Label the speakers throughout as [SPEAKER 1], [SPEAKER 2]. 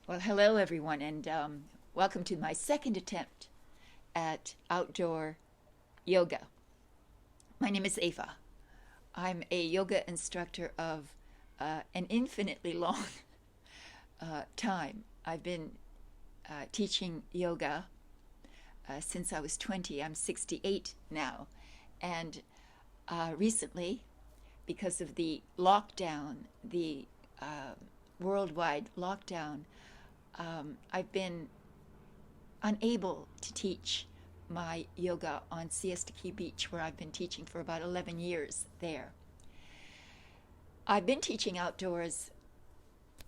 [SPEAKER 1] Well, hello everyone, and welcome to my second attempt at outdoor yoga. My name is Ava. I'm a yoga instructor of an infinitely long time. I've been teaching yoga since I was 20. I'm 68 now, and recently, because of the lockdown, the worldwide lockdown, I've been unable to teach my yoga on Siesta Key Beach, where I've been teaching for about 11 years there. I've been teaching outdoors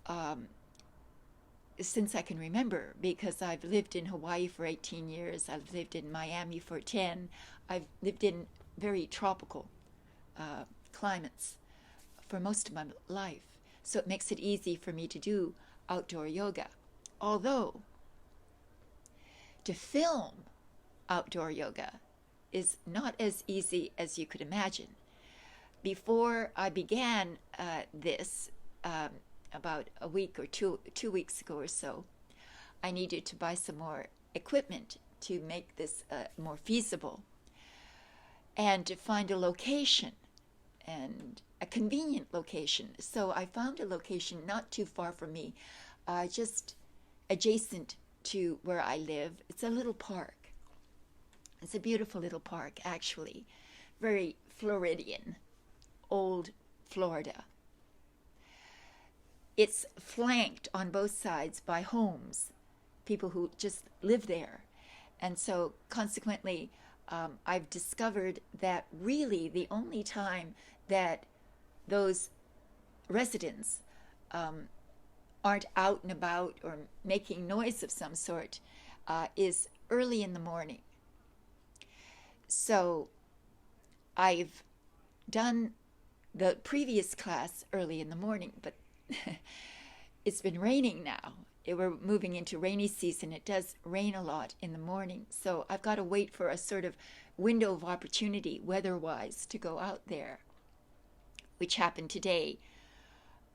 [SPEAKER 1] um, since I can remember because I've lived in Hawaii for 18 years. I've lived in Miami for 10. I've lived in very tropical climates for most of my life. So it makes it easy for me to do outdoor yoga. Although to film outdoor yoga is not as easy as you could imagine. Before I began this, about a week or two weeks ago or so, I needed to buy some more equipment to make this more feasible and to find a location and a convenient location. So I found a location not too far from me, just adjacent to where I live. It's a little park. It's a beautiful little park, actually, very Floridian, old Florida. It's flanked on both sides by homes, people who just live there. And so, consequently, I've discovered that really the only time that those residents aren't out and about or making noise of some sort is early in the morning. So I've done the previous class early in the morning, but it's been raining now. We're moving into rainy season. It does rain a lot in the morning. So I've got to wait for a sort of window of opportunity weather-wise to go out there, which happened today,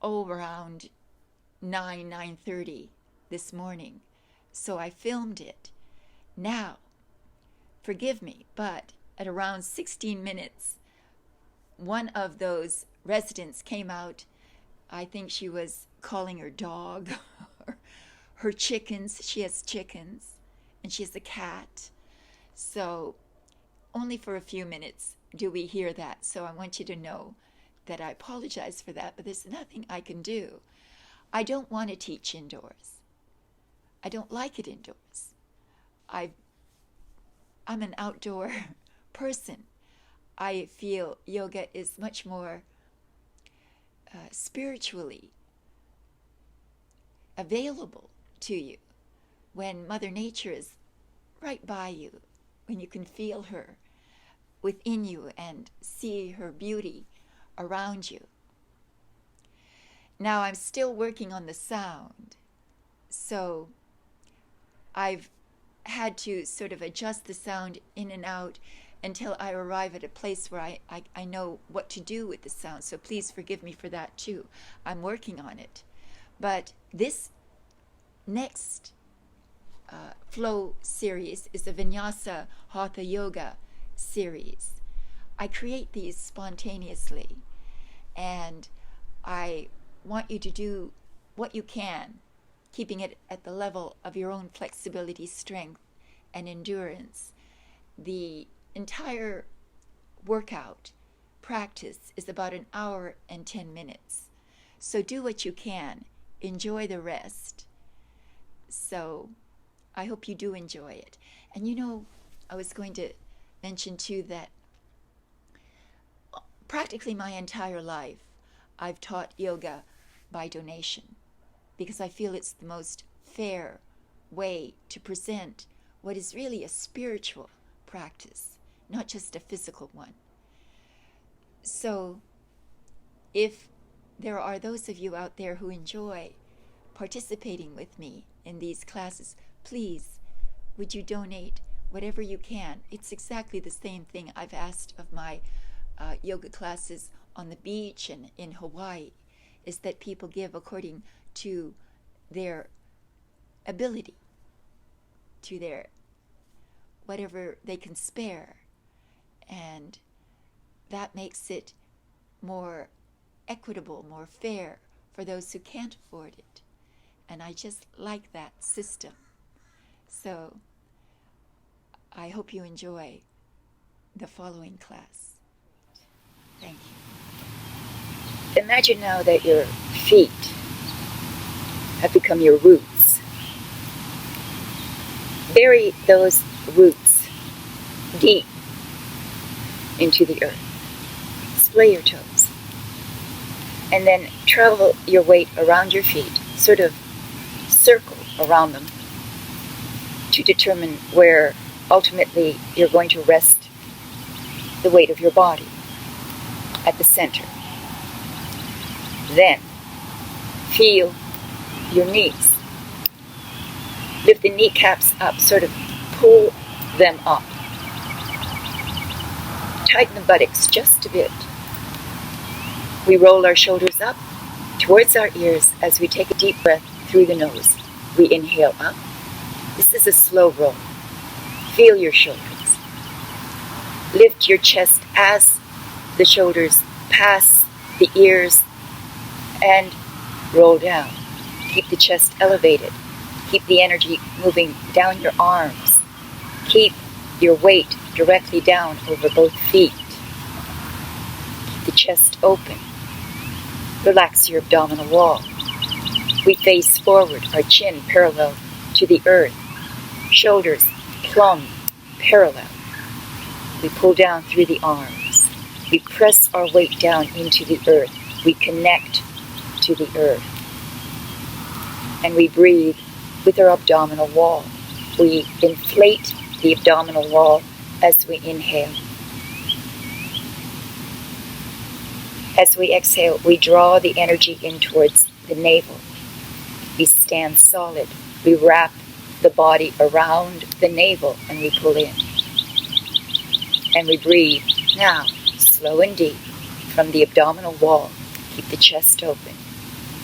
[SPEAKER 1] around 9:30 this morning. So I filmed it. Now, forgive me, but at around 16 minutes, one of those residents came out. I think she was calling her dog or her chickens. She has chickens and she has a cat. So only for a few minutes do we hear that. So I want you to know that I apologize for that, but there's nothing I can do. I don't want to teach indoors. I don't like it indoors. I'm an outdoor person. I feel yoga is much more spiritually available to you when Mother Nature is right by you, when you can feel her within you and see her beauty around you. Now I'm still working on the sound, so I've had to sort of adjust the sound in and out until I arrive at a place where I know what to do with the sound. So please forgive me for that too. I'm working on it. But this next flow series is the Vinyasa Hatha Yoga series. I create these spontaneously, and I want you to do what you can, keeping it at the level of your own flexibility, strength, and endurance. The entire workout practice is about an hour and 10 minutes. So do what you can. Enjoy the rest. So I hope you do enjoy it. And I was going to mention too that practically my entire life I've taught yoga by donation because I feel it's the most fair way to present what is really a spiritual practice, not just a physical one. So if there are those of you out there who enjoy participating with me in these classes, please, would you donate whatever you can? It's exactly the same thing I've asked of my yoga classes on the beach and in Hawaii, is that people give according to their ability, to their whatever they can spare. And that makes it more equitable, more fair for those who can't afford it. And I just like that system. So I hope you enjoy the following class. Thank you. Imagine now that your feet have become your roots. Bury those roots deep into the earth. Splay your toes. And then travel your weight around your feet, sort of circle around them to determine where ultimately you're going to rest the weight of your body at the center. Then feel your knees. Lift the kneecaps up, sort of pull them up. Tighten the buttocks just a bit. We roll our shoulders up towards our ears as we take a deep breath through the nose. We inhale up. This is a slow roll. Feel your shoulders. Lift your chest as the shoulders pass the ears and roll down. Keep the chest elevated. Keep the energy moving down your arms. Keep your weight directly down over both feet. Keep the chest open. Relax your abdominal wall. We face forward, our chin parallel to the earth. Shoulders plumb, parallel. We pull down through the arms. We press our weight down into the earth. We connect to the earth. And we breathe with our abdominal wall. We inflate the abdominal wall as we inhale. As we exhale, we draw the energy in towards the navel. We stand solid. We wrap the body around the navel and we pull in. And we breathe now, slow and deep, from the abdominal wall. Keep the chest open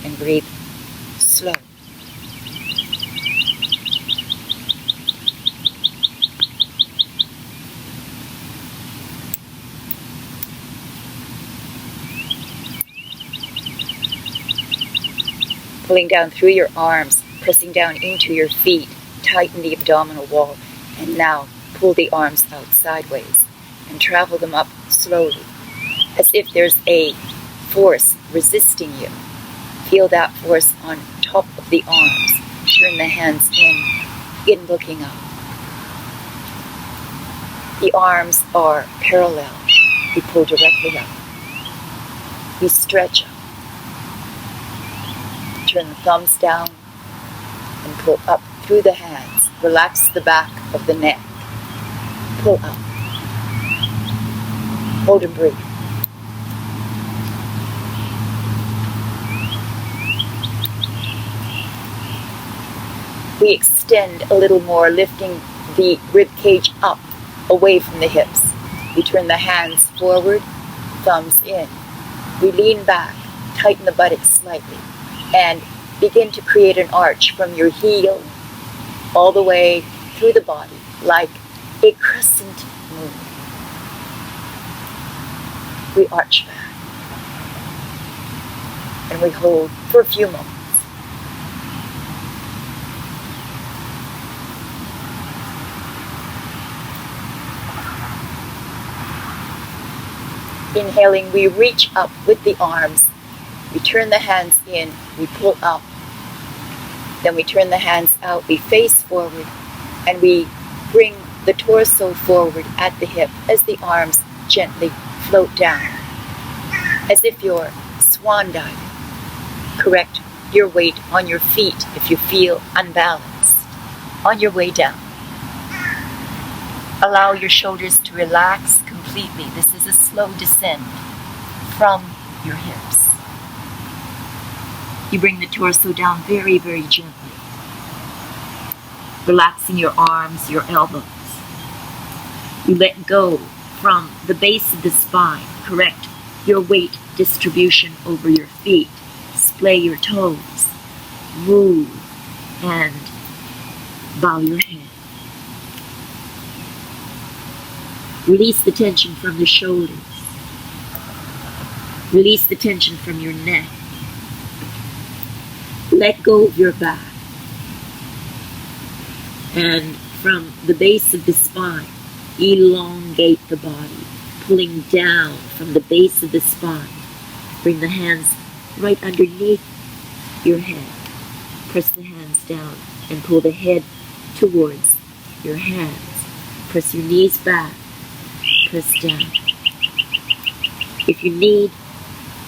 [SPEAKER 1] and breathe slow. Pulling down through your arms, pressing down into your feet, tighten the abdominal wall, and now pull the arms out sideways and travel them up slowly, as if there's a force resisting you. Feel that force on top of the arms. Turn the hands in looking up. The arms are parallel. We pull directly up. We stretch up. Turn the thumbs down and pull up through the hands. Relax the back of the neck. Pull up. Hold and breathe. We extend a little more, lifting the rib cage up, away from the hips. We turn the hands forward, thumbs in. We lean back, tighten the buttocks slightly, and begin to create an arch from your heel all the way through the body, like a crescent moon. We arch back, and we hold for a few moments. Inhaling, we reach up with the arms. We turn the hands in, we pull up. Then we turn the hands out, we face forward, and we bring the torso forward at the hip as the arms gently float down, as if you're swan diving. Correct your weight on your feet if you feel unbalanced on your way down. Allow your shoulders to relax completely. This is a slow descent from your hips. You bring the torso down very, very gently, relaxing your arms, your elbows. You let go from the base of the spine. Correct your weight distribution over your feet. Splay your toes. Move and
[SPEAKER 2] Bow your head. Release the tension from the shoulders. Release the tension from your neck. Let go of your back. And from the base of the spine, elongate the body, pulling down from the base of the spine. Bring the hands right underneath your head. Press the hands down and pull the head towards your hands. Press your knees back. Press down. If you need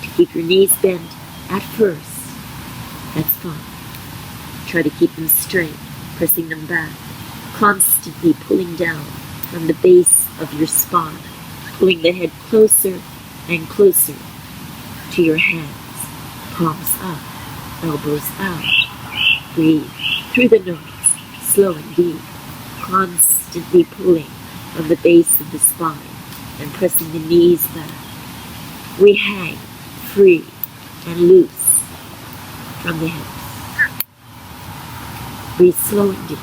[SPEAKER 2] to keep your knees bent at first, that's fine. Try to keep them straight, pressing them back, constantly pulling down from the base of your spine, pulling the head closer and closer to your hands. Palms up, elbows out. Breathe through the nose, slow and deep, constantly pulling from the base of the spine and pressing the knees back. We hang free and loose from the hips. Breathe slow and deep.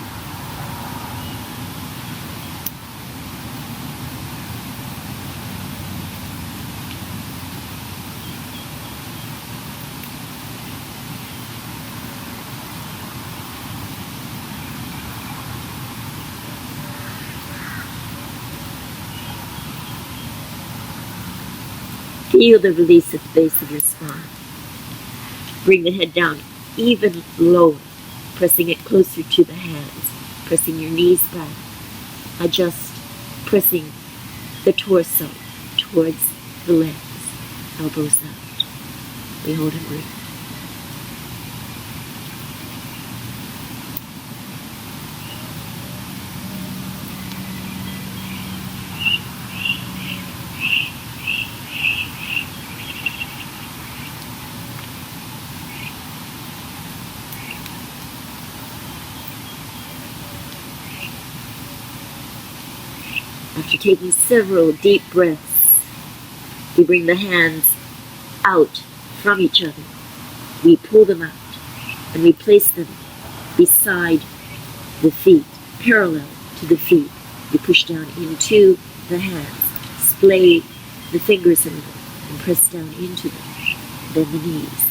[SPEAKER 2] Feel the release at the base of your spine. Bring the head down even lower, pressing it closer to the hands, pressing your knees back. Adjust, pressing the torso towards the legs, elbows out. We hold and breathe. After taking several deep breaths, we bring the hands out from each other. We pull them out and we place them beside the feet, parallel to the feet. We push down into the hands, splay the fingers a little and press down into them. Bend the knees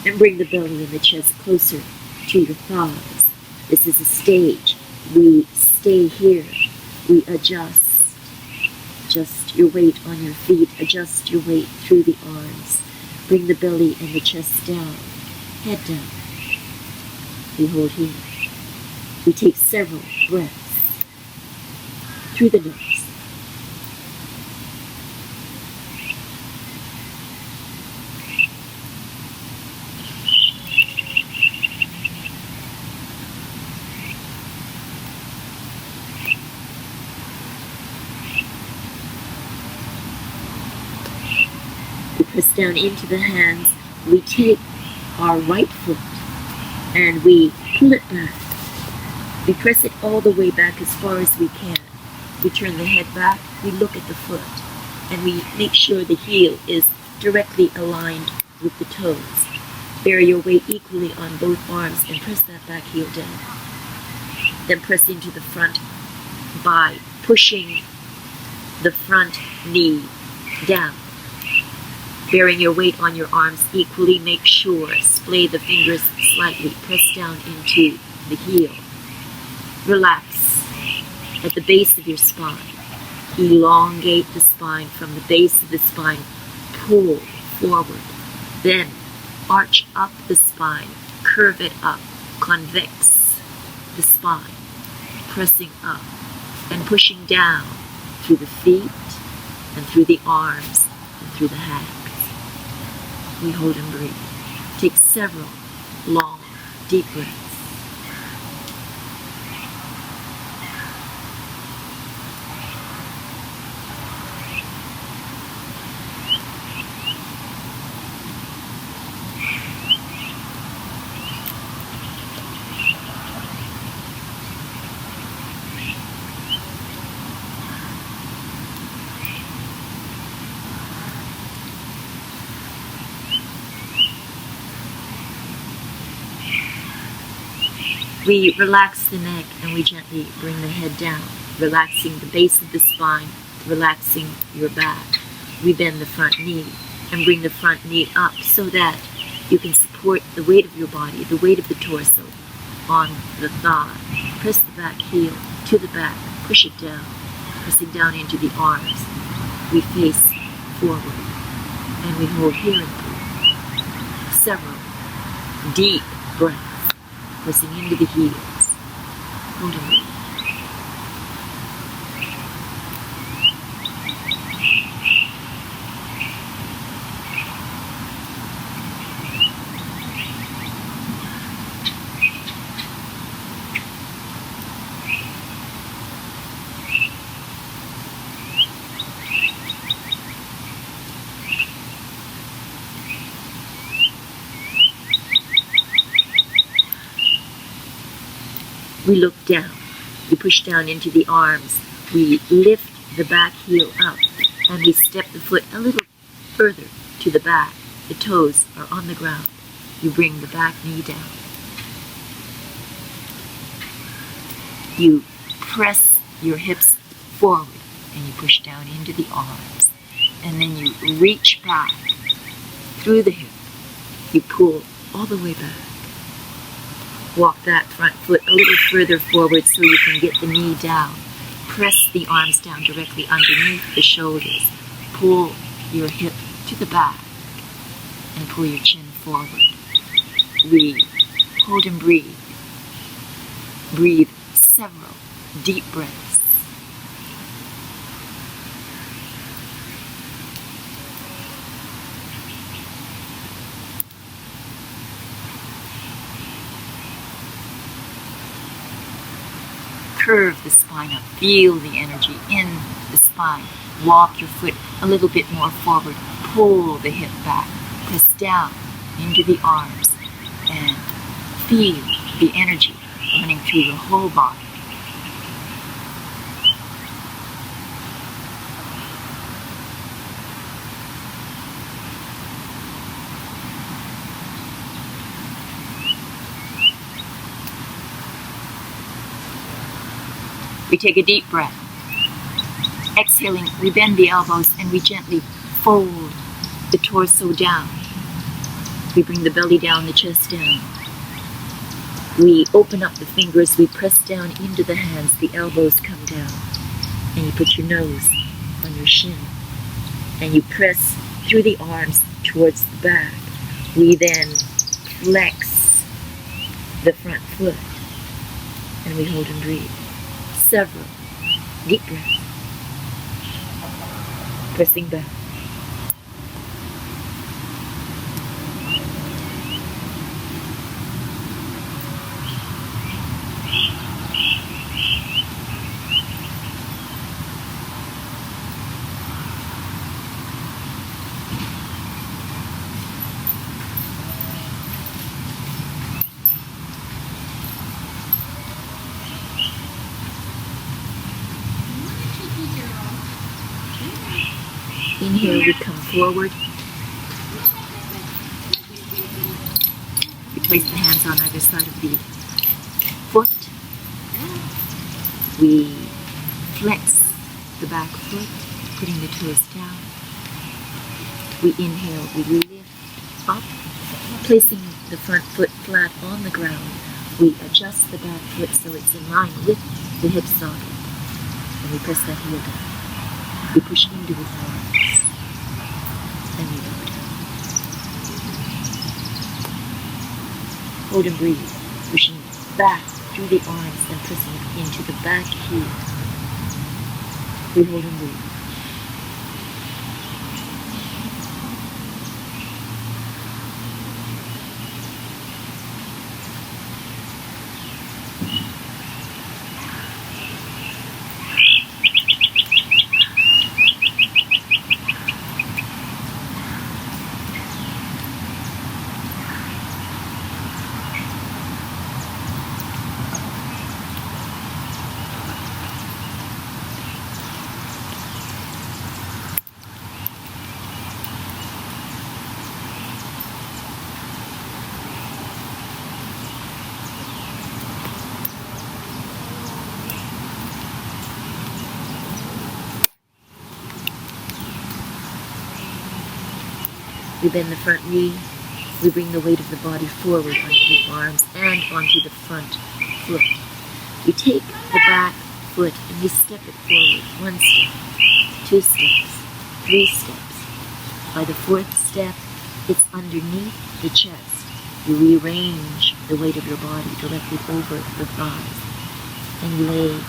[SPEAKER 2] and bring the belly and the chest closer to your thighs. This is a stage. We stay here. We adjust. Adjust your weight on your feet. Adjust your weight through the arms. Bring the belly and the chest down. Head down. We hold here. We take several breaths through the nose. Press down into the hands. We take our right foot and we pull it back. We press it all the way back as far as we can. We turn the head back. We look at the foot and we make sure the heel is directly aligned with the toes. Bear your weight equally on both arms and press that back heel down. Then press into the front by pushing the front knee down. Bearing your weight on your arms equally, make sure, splay the fingers slightly, press down into the heel. Relax at the base of your spine. Elongate the spine from the base of the spine. Pull forward. Then arch up the spine, curve it up, convex the spine, pressing up and pushing down through the feet and through the arms and through the hands. We hold and breathe. Take several long, deep breaths. We relax the neck and we gently bring the head down, relaxing the base of the spine, relaxing your back. We bend the front knee and bring the front knee up so that you can support the weight of your body, the weight of the torso on the thigh. Press the back heel to the back, push it down, pressing down into the arms. We face forward and we hold here and breathe. Several deep breaths, pressing into the heels. Hold and breathe. We look down. We push down into the arms. We lift the back heel up and we step the foot a little further to the back. The toes are on the ground. You bring the back knee down. You press your hips forward and you push down into the arms. And then you reach back through the hip. You pull all the way back. Walk that front foot a little further forward so you can get the knee down. Press the arms down directly underneath the shoulders. Pull your hip to the back and pull your chin forward. We hold and breathe. Breathe several deep breaths. Curve the spine up. Feel the energy in the spine. Walk your foot a little bit more forward. Pull the hip back. Press down into the arms and feel the energy running through your whole body. We take a deep breath. Exhaling, we bend the elbows and we gently fold the torso down. We bring the belly down, the chest down. We open up the fingers, we press down into the hands, the elbows come down. And you put your nose on your shin. And you press through the arms towards the back. We then flex the front foot. And we hold and breathe. Several deep breaths. Pressing back. Inhale, we come forward. We place the hands on either side of the foot. We flex the back foot, putting the toes down. We inhale, we lift up, placing the front foot flat on the ground. We adjust the back foot so it's in line with the hip socket. And we press that heel down. We push into the arms. And we lower down. Hold and breathe. Pushing back through the arms and pressing into the back heel. We hold and breathe. We bend the front knee. We bring the weight of the body forward onto the arms and onto the front foot. We take the back foot and we step it forward. 1 step, 2 steps, 3 steps. By the 4th step, it's underneath the chest. You rearrange the weight of your body directly over the thighs and lay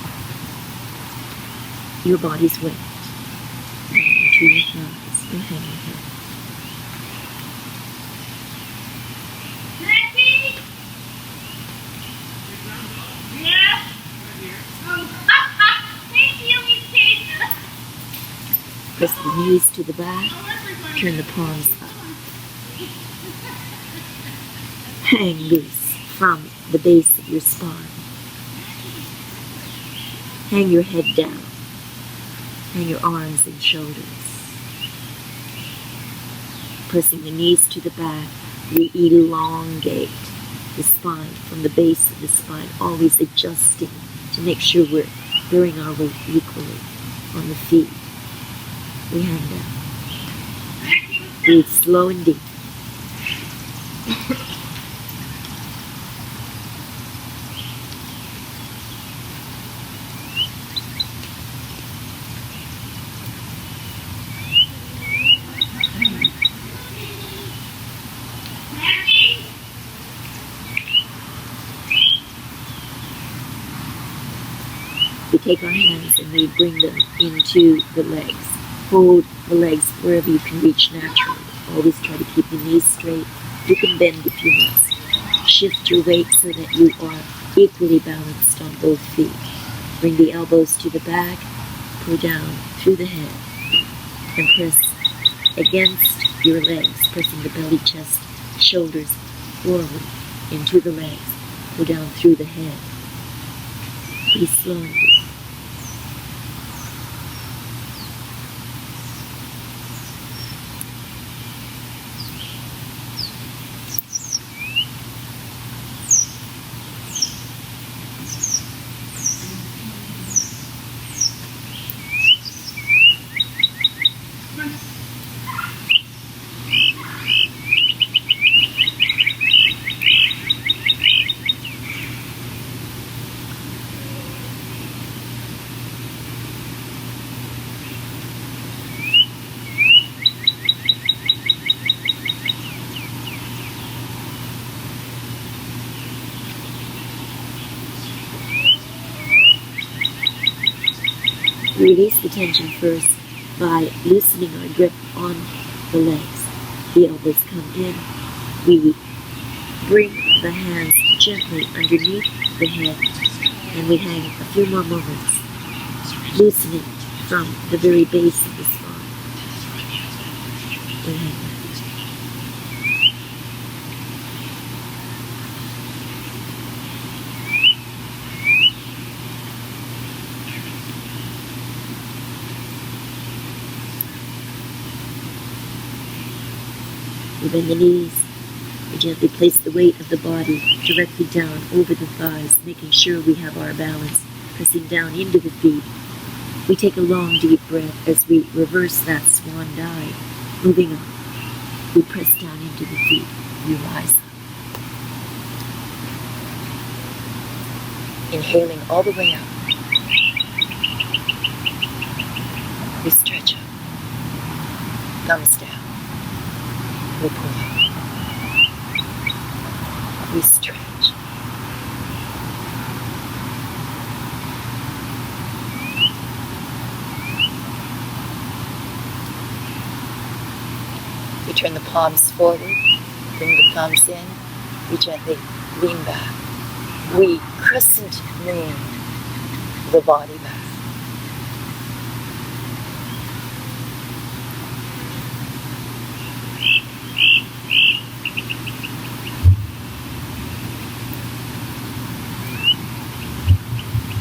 [SPEAKER 2] your body's weight down into your thighs and hang your head. Press the knees to the back, turn the palms up. Hang loose from the base of your spine. Hang your head down. Hang your arms and shoulders. Pressing the knees to the back, we elongate the spine from the base of the spine, always adjusting to make sure we're bearing our weight equally on the feet. We hang down. Breathe slow and deep. We take our hands and we bring them into the legs. Hold the legs wherever you can reach naturally. Always try to keep the knees straight. You can bend if you must. Shift your weight so that you are equally balanced on both feet. Bring the elbows to the back. Pull down through the head. And press against your legs, pressing the belly, chest, shoulders forward into the legs. Pull down through the head. Be slow and deep. We release the tension first by loosening our grip on the legs. The elbows come in. We bring the hands gently underneath the head and we hang a few more moments, loosening from the very base of the spine. We hang that. We bend the knees. We gently place the weight of the body directly down over the thighs, making sure we have our balance, pressing down into the feet. We take a long, deep breath as we reverse that swan dive. Moving up, we press down into the feet. We rise up. Inhaling all the way up. We stretch up. Thumbs down. We pull up. We stretch. We turn the palms forward, bring the thumbs in, we gently lean back. We crescent moon the body back.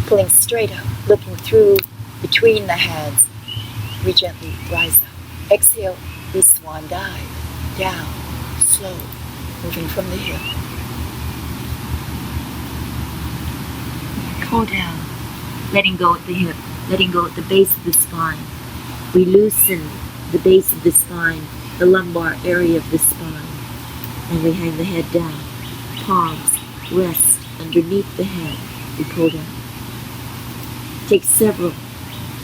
[SPEAKER 2] Pulling straight up, looking through between the hands, we gently rise up. Exhale, we swan dive, down, slow, moving from the hip. Pull down, letting go at the hip, letting go at the base of the spine. We loosen the base of the spine the lumbar area of the spine. And we hang the head down. Palms rest underneath the head. We pull down. Take several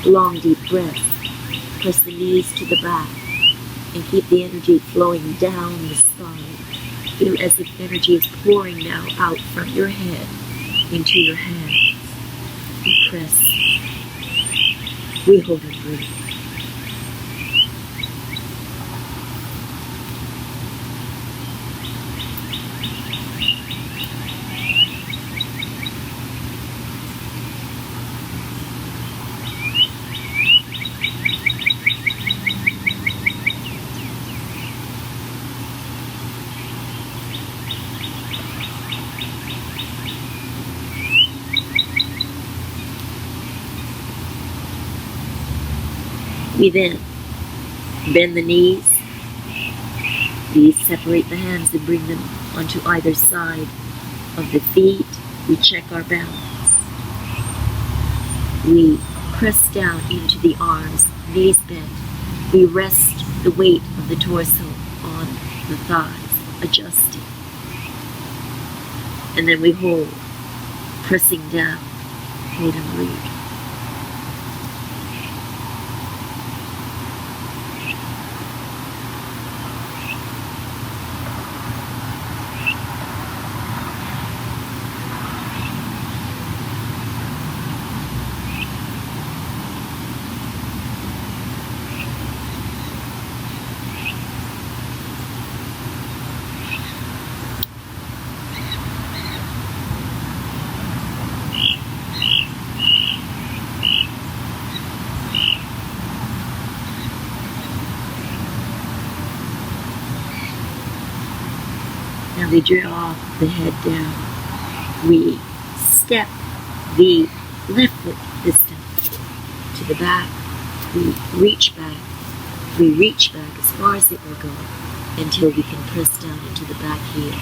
[SPEAKER 2] long, deep breaths. Press the knees to the back and keep the energy flowing down the spine. Feel as if energy is pouring now out from your head into your hands. We press. We hold and breathe. We then bend the knees. We separate the hands and bring them onto either side of the feet. We check our balance. We press down into the arms, knees bent. We rest the weight of the torso on the thighs, adjusting. And then we hold, pressing down, hold and breathe. Now we draw the head down. We step the left foot this time to the back. We reach back. We reach back as far as it will go until we can press down into the back heel.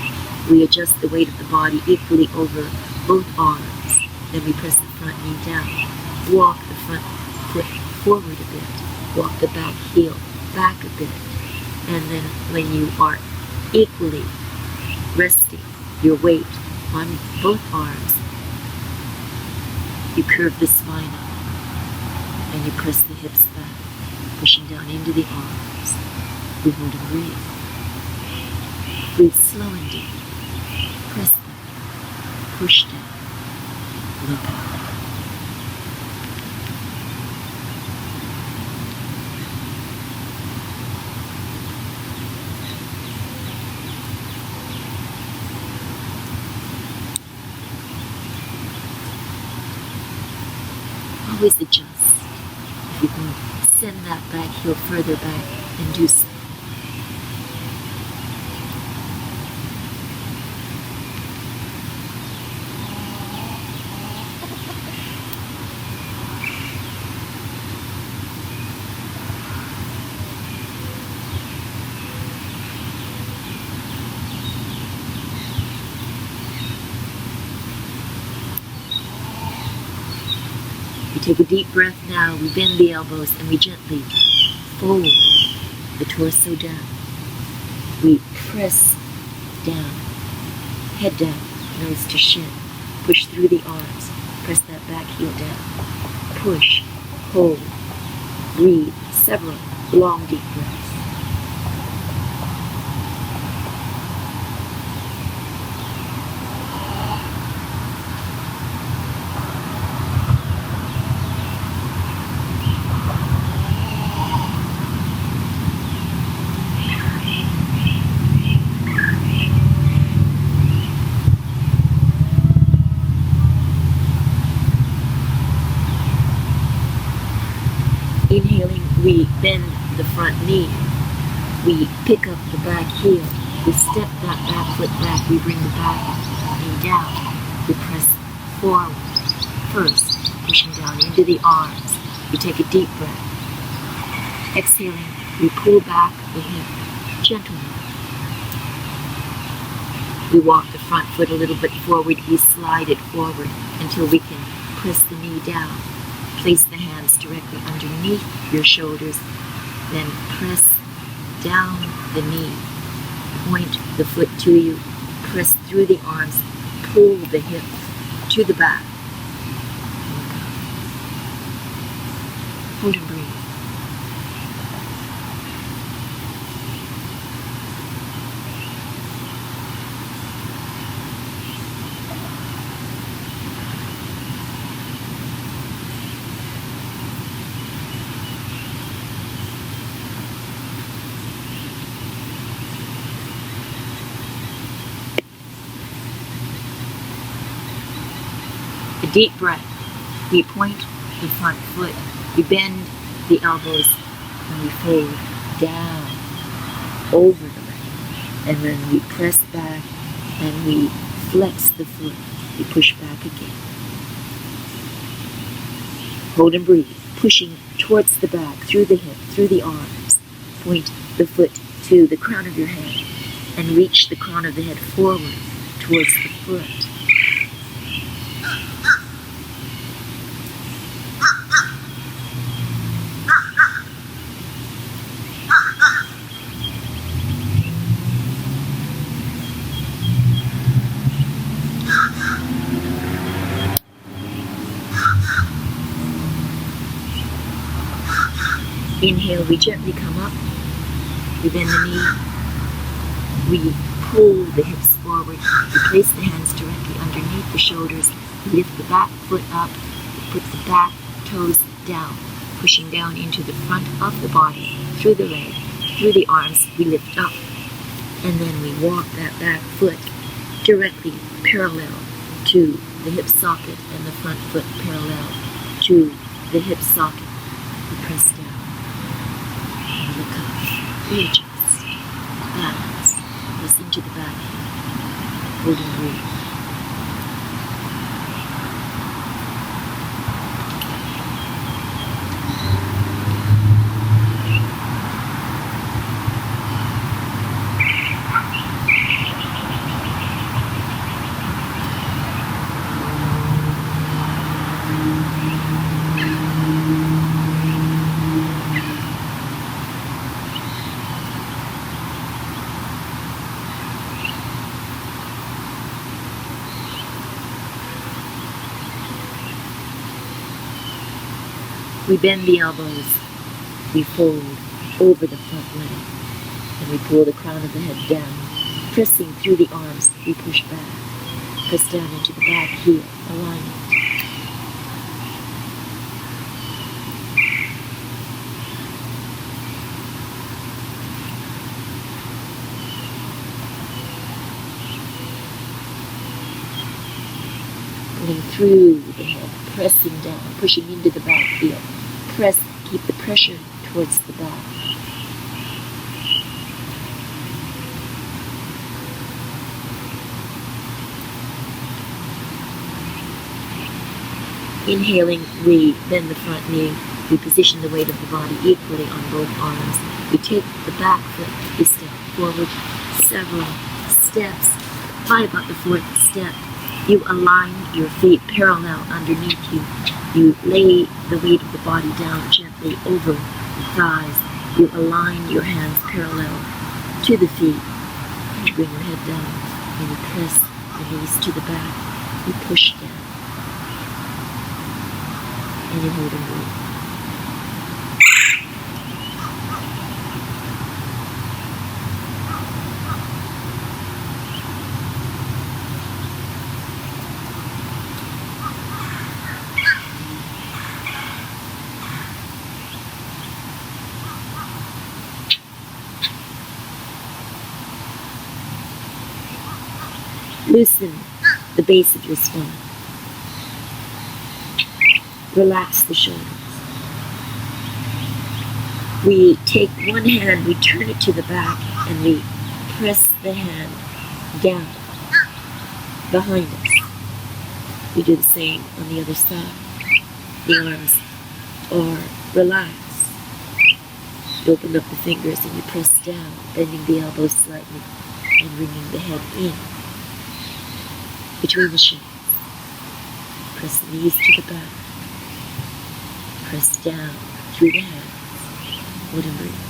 [SPEAKER 2] We adjust the weight of the body equally over both arms. Then we press the front knee down. Walk the front foot forward a bit. Walk the back heel back a bit. And then when you are equally resting your weight on both arms, you curve the spine up and you press the hips back, pushing down into the arms. We hold and breathe. Breathe slow and deep. Press back, push down, look up. Always adjust. If you can send that back heel further back, and do so. Take a deep breath now. We bend the elbows and we gently fold the torso down. We press down, head down, nose to shin. Push through the arms. Press that back heel down. Push, hold, breathe. Several long deep breaths. Inhaling, we bend the front knee. We pick up the back heel. We step that back foot back. We bring the back knee down. We press forward. First, pushing down into the arms. We take a deep breath. Exhaling, we pull back the hip. Gently. We walk the front foot a little bit forward. We slide it forward until we can press the knee down. Place the hands directly underneath your shoulders, then press down the knee, point the foot to you, press through the arms, pull the hip to the back. Hold and breathe. A deep breath. We point the front foot. We bend the elbows and we fold down over the leg. And then we press back and we flex the foot. We push back again. Hold and breathe. Pushing towards the back, through the hip, through the arms. Point the foot to the crown of your head and reach the crown of the head forward towards the foot. Inhale, we gently come up, we bend the knee, we pull the hips forward, we place the hands directly underneath the shoulders, we lift the back foot up, we put the back toes down, pushing down into the front of the body, through the leg, through the arms, we lift up, and then we walk that back foot directly parallel to the hip socket and the front foot parallel to the hip socket. We press down. Look up, readjust, balance, press into the back, hold and breathe. We bend the elbows, we fold over the front leg, and we pull the crown of the head down. Pressing through the arms, we push back. Press down into the back heel, align it. Pulling through the head, pressing down, pushing into the back heel. Press, keep the pressure towards the back. Inhaling, we bend the front knee. We position the weight of the body equally on both arms. We take the back foot, we step forward several steps. By about the fourth step, you align your feet parallel underneath you. You lay the weight of the body down gently over the thighs. You align your hands parallel to the feet. You bring your head down and you press the knees to the back. You push down. And you hold and breathe. Loosen the base of your spine. Relax the shoulders. We take one hand, we turn it to the back, and we press the hand down behind us. We do the same on the other side. The arms are relaxed. You open up the fingers and you press down, bending the elbows slightly and bringing the head in between the shins. Press the knees to the back. Press down through the hands. Hold and breathe.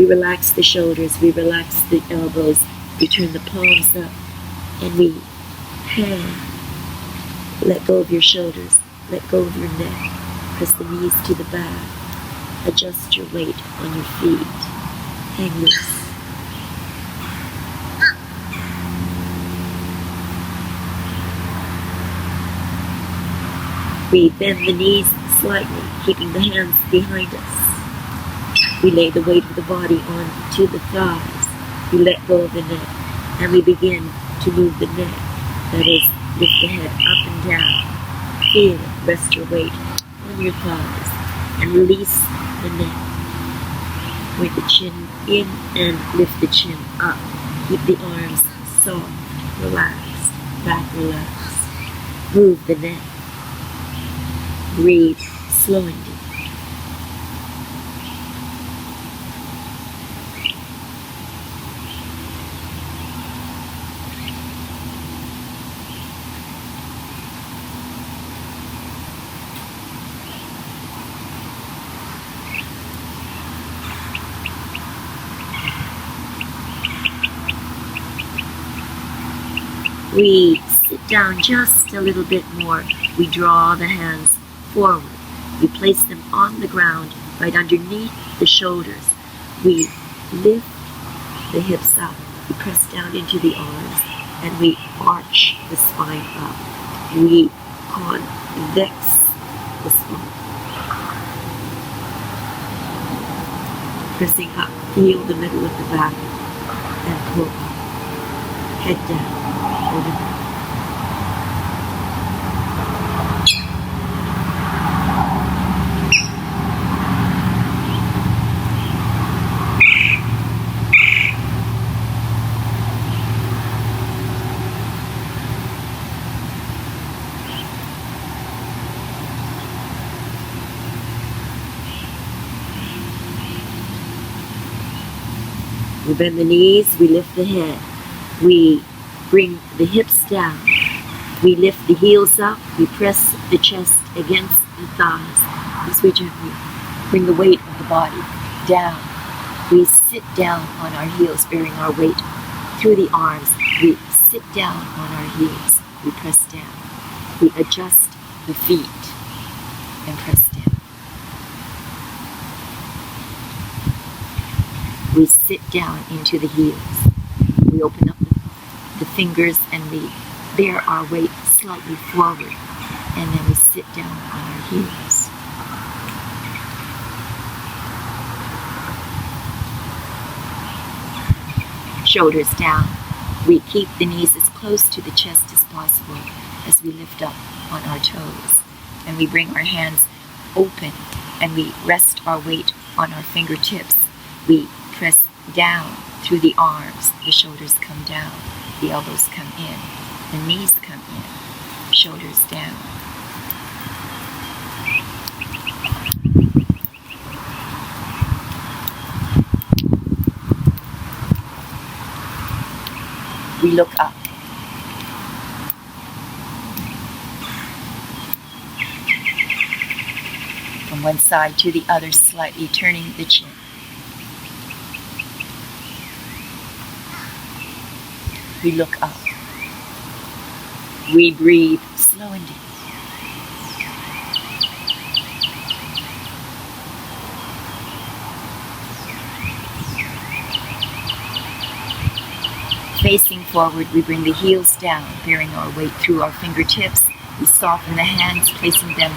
[SPEAKER 2] We relax the shoulders, we relax the elbows, we turn the palms up, and we let go of your shoulders, let go of your neck, press the knees to the back, adjust your weight on your feet, hang loose. We bend the knees slightly, keeping the hands behind us. We lay the weight of the body onto the thighs. We let go of the neck, and we begin to move the neck. That is, lift the head up and down. Feel it. Rest your weight on your thighs, and release the neck. Point the chin in and lift the chin up. Keep the arms soft, relaxed, back relaxed. Move the neck. Breathe slow and deep. We sit down just a little bit more. We draw the hands forward. We place them on the ground right underneath the shoulders. We lift the hips up. We press down into the arms and we arch the spine up. We convex the spine. Pressing up, feel the middle of the back and pull up. Head down, over back. We bend the knees, we lift the head. We bring the hips down. We lift the heels up. We press the chest against the thighs. As we gently bring the weight of the body down. We sit down on our heels, bearing our weight through the arms. We sit down on our heels. We press down. We adjust the feet and press down. We sit down into the heels. We open up the fingers and we bear our weight slightly forward. And then we sit down on our heels. Shoulders down. We keep the knees as close to the chest as possible as we lift up on our toes. And we bring our hands open and we rest our weight on our fingertips. We press down through the arms. The shoulders come down. The elbows come in. The knees come in. Shoulders down. We look up. From one side to the other, slightly turning the chin. We look up. We breathe slow and deep. Facing forward, we bring the heels down, bearing our weight through our fingertips. We soften the hands, placing them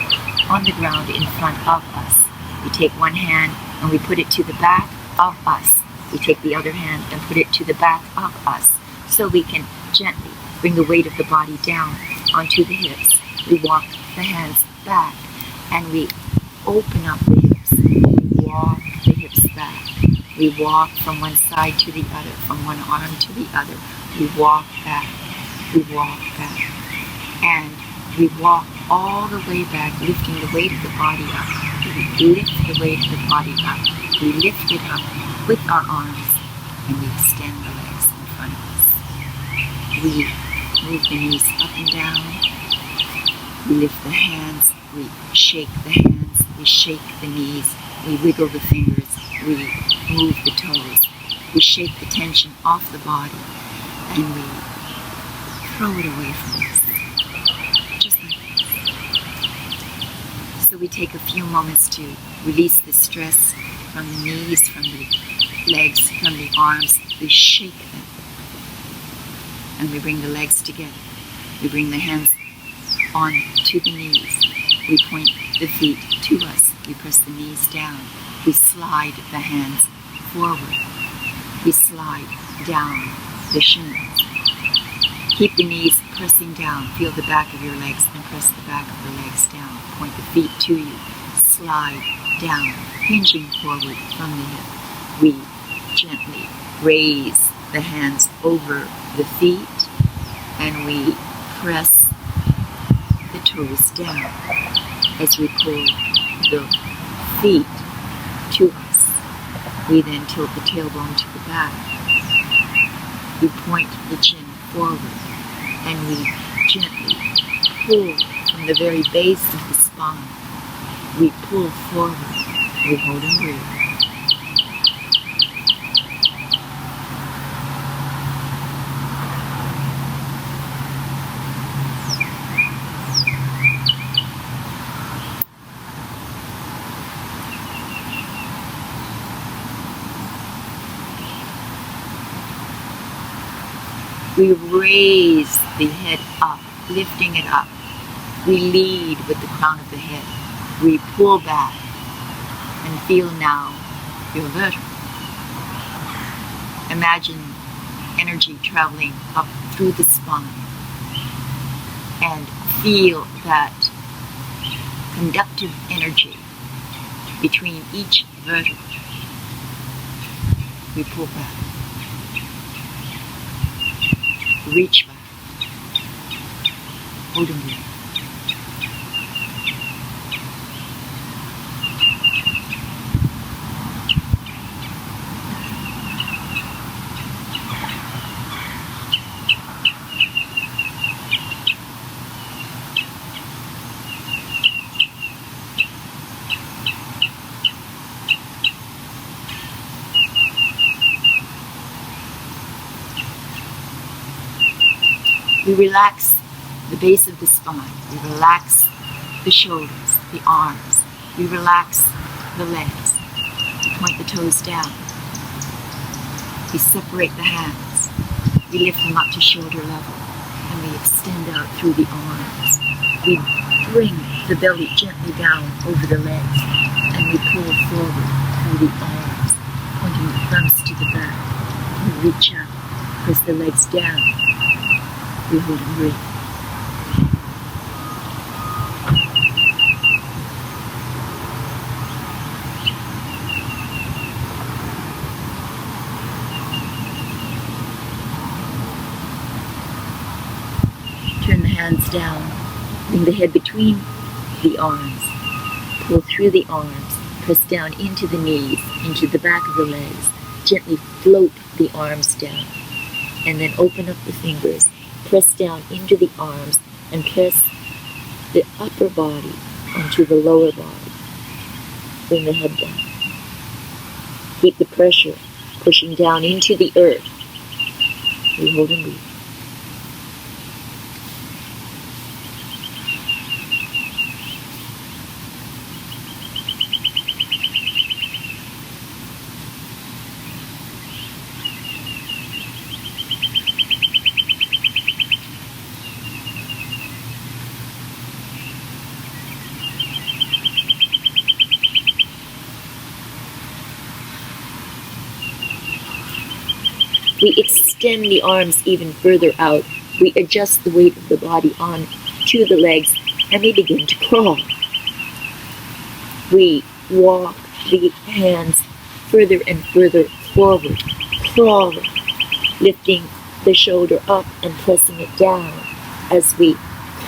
[SPEAKER 2] on the ground in front of us. We take one hand and we put it to the back of us. We take the other hand and put it to the back of us. So we can gently bring the weight of the body down onto the hips. We walk the hands back and we open up the hips. We walk the hips back. We walk from one side to the other, from one arm to the other. We walk back. We walk back. And we walk all the way back, lifting the weight of the body up. We lift the weight of the body up. We lift it up with our arms and we extend the legs in front of us. We move the knees up and down. We lift the hands. We shake the hands. We shake the knees. We wiggle the fingers. We
[SPEAKER 1] move the toes. We shake the tension off the body and we throw it away from us. Just like this. So we take a few moments to release the stress from the knees, from the legs, from the arms. We shake them. And we bring the legs together. We bring the hands on to the knees. We point the feet to us. We press the knees down. We slide the hands forward. We slide down the shins. Keep the knees pressing down. Feel the back of your legs and press the back of the legs down. Point the feet to you. Slide down, hinging forward from the hip. We gently raise the hands over the feet and we press the toes down as we pull the feet to us. We then tilt the tailbone to the back. We point the chin forward and we gently pull from the very base of the spine. We pull forward. We hold and breathe. We raise the head up, lifting it up. We lead with the crown of the head. We pull back and feel now your vertebrae. Imagine energy traveling up through the spine and feel that conductive energy between each vertebra. We pull back. Reach back. Hold and breathe. We relax the base of the spine. We relax the shoulders, the arms. We relax the legs. We point the toes down. We separate the hands. We lift them up to shoulder level. And we extend out through the arms. We bring the belly gently down over the legs. And we pull forward through the arms, pointing the thumbs to the back. We reach out, press the legs down. We hold and breathe. Turn the hands down. Bring the head between the arms. Pull through the arms. Press down into the knees, into the back of the legs. Gently float the arms down. And then open up the fingers. Press down into the arms and press the upper body onto the lower body. Bring the head down. Keep the pressure pushing down into the earth. We hold and breathe. We extend the arms even further out. We adjust the weight of the body on to the legs and they begin to crawl. We walk the hands further and further forward, crawling, lifting the shoulder up and pressing it down as we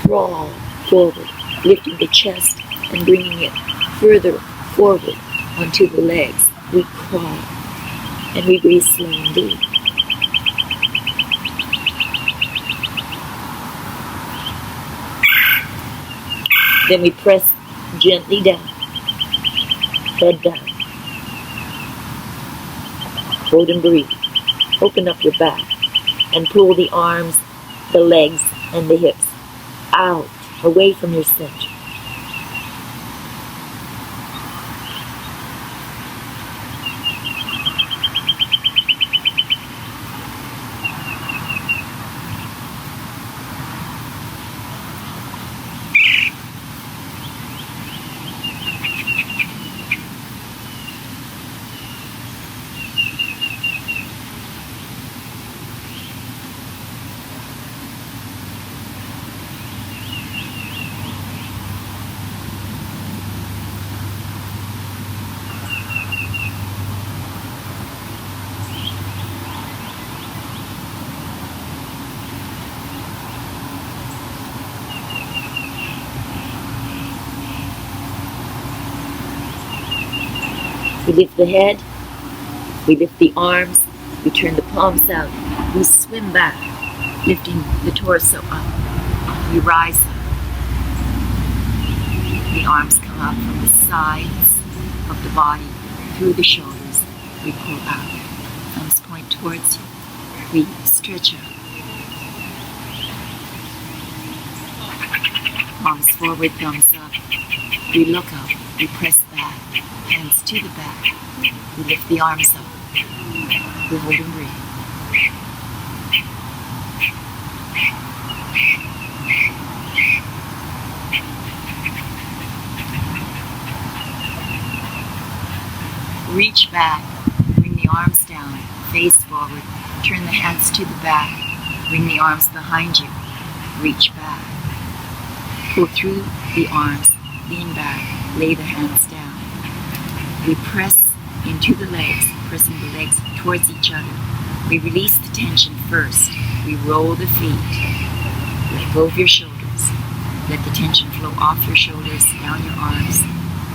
[SPEAKER 1] crawl forward, lifting the chest and bringing it further forward onto the legs. We crawl and we breathe slow and deep. Then we press gently down, head down.
[SPEAKER 2] Hold and breathe. Open up your back and pull the arms, the legs, and the hips out, away from your center. We lift the head, we lift the arms, we turn the palms out, we swim back, lifting the torso up. We rise up. The arms come up from the sides of the body, through the shoulders. We pull out. Thumbs point towards you. We stretch out. Palms forward, thumbs up. We look up. We press back. Hands to the back. We lift the arms up. We hold and breathe. Reach back. Bring the arms down. Face forward. Turn the hands to the back. Bring the arms behind you. Reach back. Pull through the arms. Lean back. Lay the hands down. We press into the legs, pressing the legs towards each other. We release the tension first. We roll the feet. Let go of your shoulders. Let the tension flow off your shoulders, down your arms,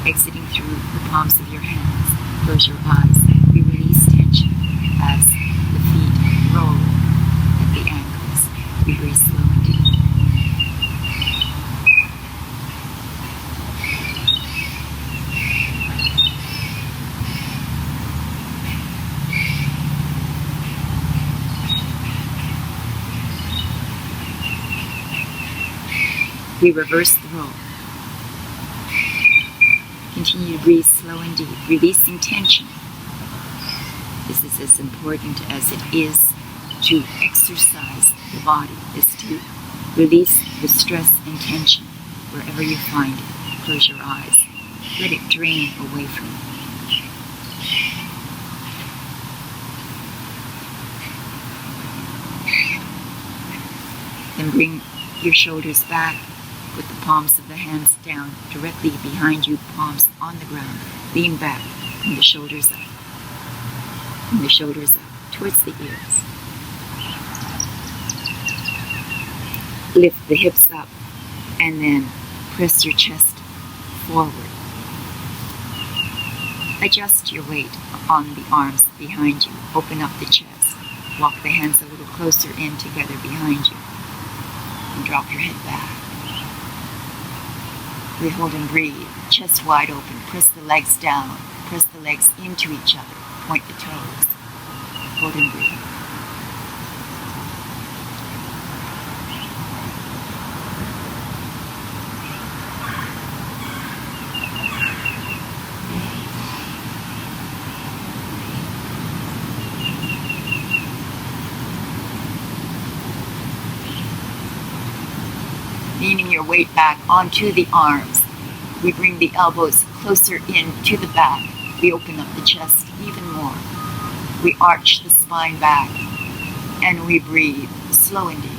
[SPEAKER 2] exiting through the palms of your hands. Close your eyes. We release tension as the feet roll at the ankles. We breathe slow and deep. We reverse the roll. Continue to breathe slow and deep, releasing tension. This is as important as it is to exercise the body, is to release the stress and tension wherever you find it. Close your eyes. Let it drain away from you. Then bring your shoulders back. Put the palms of the hands down, directly behind you, palms on the ground. Lean back, and the shoulders up. And the shoulders up, towards the ears. Lift the hips up, and then press your chest forward. Adjust your weight on the arms behind you. Open up the chest. Walk the hands a little closer in together behind you. And drop your head back. We hold and breathe, chest wide open. Press the legs down. Press the legs into each other. Point the toes. Hold and breathe. Leaning your weight back onto the arms. We bring the elbows closer in to the back. We open up the chest even more. We arch the spine back. And we breathe slow and deep.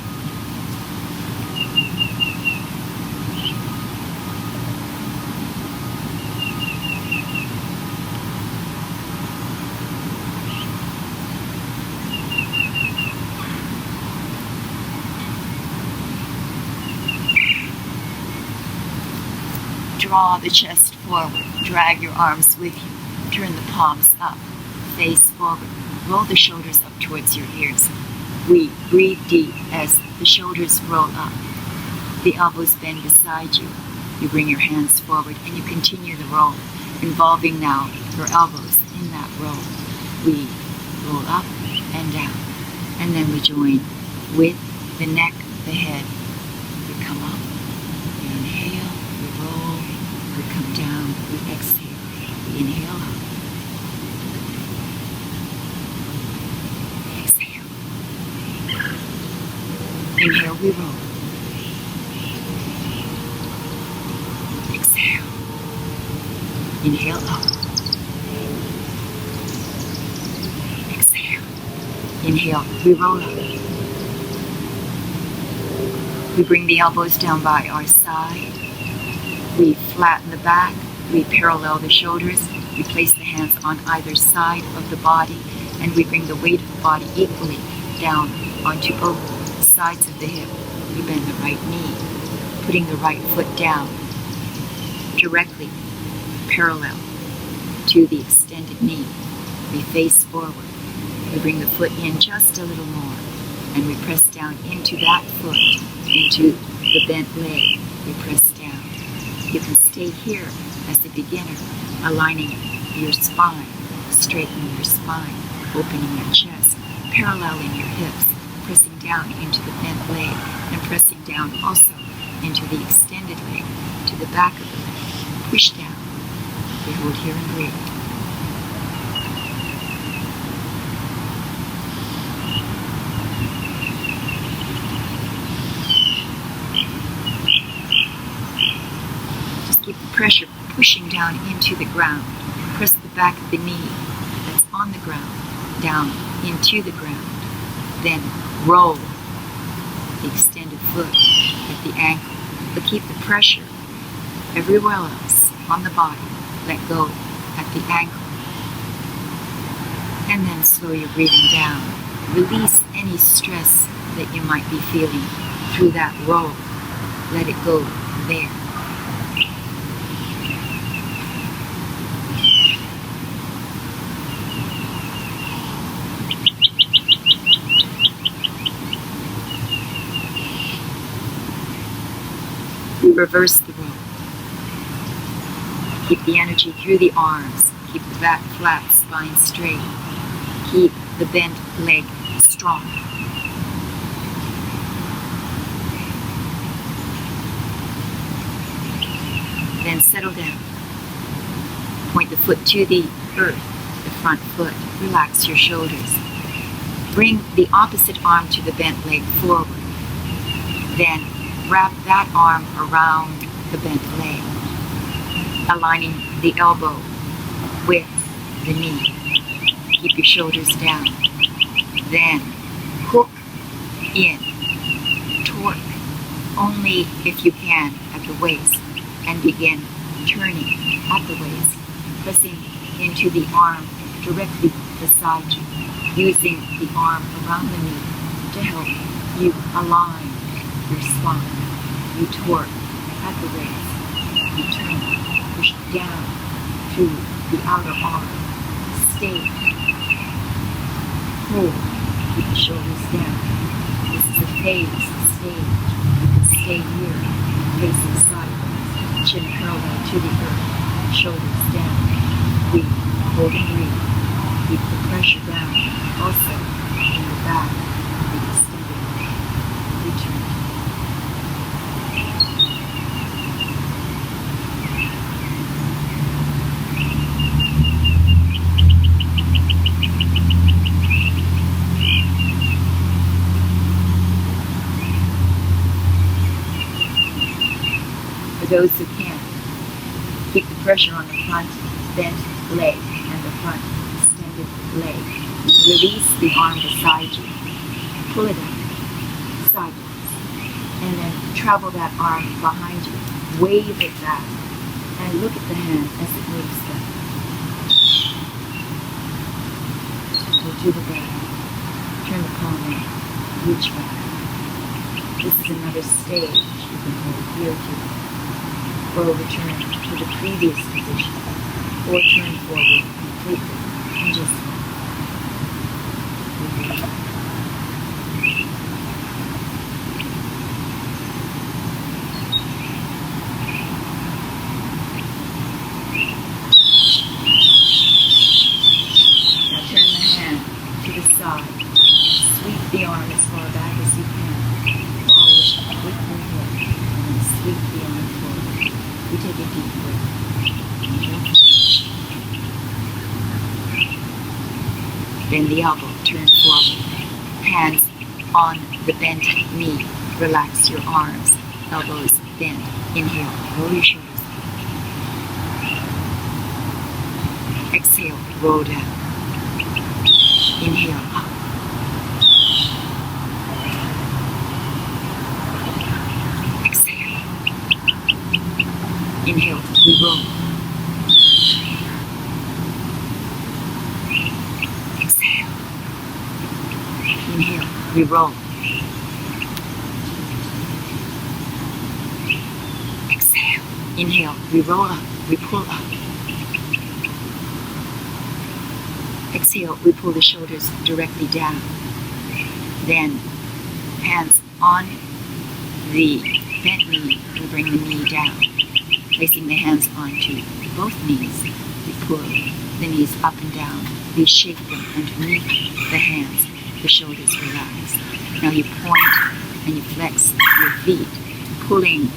[SPEAKER 2] Draw the chest forward. Drag your arms with you. Turn the palms up. Face forward. Roll the shoulders up towards your ears. We breathe deep as the shoulders roll up. The elbows bend beside you. You bring your hands forward and you continue the roll, involving now your elbows in that roll. We
[SPEAKER 1] roll up and down. And then we join with the neck, the head. We come up, we inhale, we roll, we come down, we exhale, we inhale up. Exhale. Inhale, we roll. Exhale. Inhale up. Exhale. Inhale, we roll up. We bring the elbows down by our side. We flatten the back. We parallel the shoulders. We place the hands on either side of the body, and we bring the weight of the body equally down onto both sides of the hip. We bend the right knee, putting the right foot down directly parallel to the extended knee. We face forward. We bring the foot in just a little more, and we press down into that foot, into the bent leg. We press down. You can stay here as a beginner, aligning your spine, straightening your spine, opening your chest, paralleling your hips, pressing down into the bent leg, and pressing down also into the extended leg, to the back of the leg. Push down. We hold here and breathe. Just keep the pressure pushing down into the ground. Press the back of the knee that's on the ground down into the ground. Then roll the extended foot at the ankle. But keep the pressure everywhere else on the body. Let go at the ankle. And then slow your breathing down. Release any stress that you might be feeling through that roll. Let it go there. Reverse the roll. Keep the energy through the arms. Keep the back flat, spine straight. Keep the bent leg strong. Then settle down. Point the foot to the earth, the front foot. Relax your shoulders. Bring the opposite arm to the bent leg forward. Then wrap that arm around the bent leg, aligning the elbow with the knee. Keep your shoulders down. Then hook in, torque only if you can at the waist, and begin turning at the waist, pressing into the arm directly beside you, using the arm around the knee to help you align your spine. You torque at the waist. You turn, push down through the outer arm. Stay. Hold. Keep the shoulders down. This is a phase stage. You can stay here, facing sideways, chin parallel to the earth, shoulders down. Breathe. Hold and breathe. Keep the pressure down. Also in the back of the extended leg. Return. For those who can, keep the pressure on the front bent leg and the front extended leg. Release the arm beside you. Pull it up, sideways, and then travel that arm behind you. Wave it back, and look at the hand as it moves back. Go to the back. Turn the palm in. Reach back. This is another stage you can hold here too. Or return to the previous position, or turn forward completely, and just now turn the hand side. Sweep the arm as far back as you can. Follow it with your head. And then sweep the arm forward. We take a deep breath. Bend the elbow, turn forward. Hands on the bent knee. Relax your arms, elbows bent. Inhale, roll your shoulders. Exhale, roll down. Inhale, up. Exhale. Inhale, we roll. Exhale. Inhale, we roll. Exhale. Inhale, we roll up, we pull up. Exhale, we pull the shoulders directly down. Then, hands on the bent knee, we bring the knee down. Placing the hands onto both knees, we pull the knees up and down. We shake them underneath the hands. The shoulders relax. Now you point and you flex your feet, pulling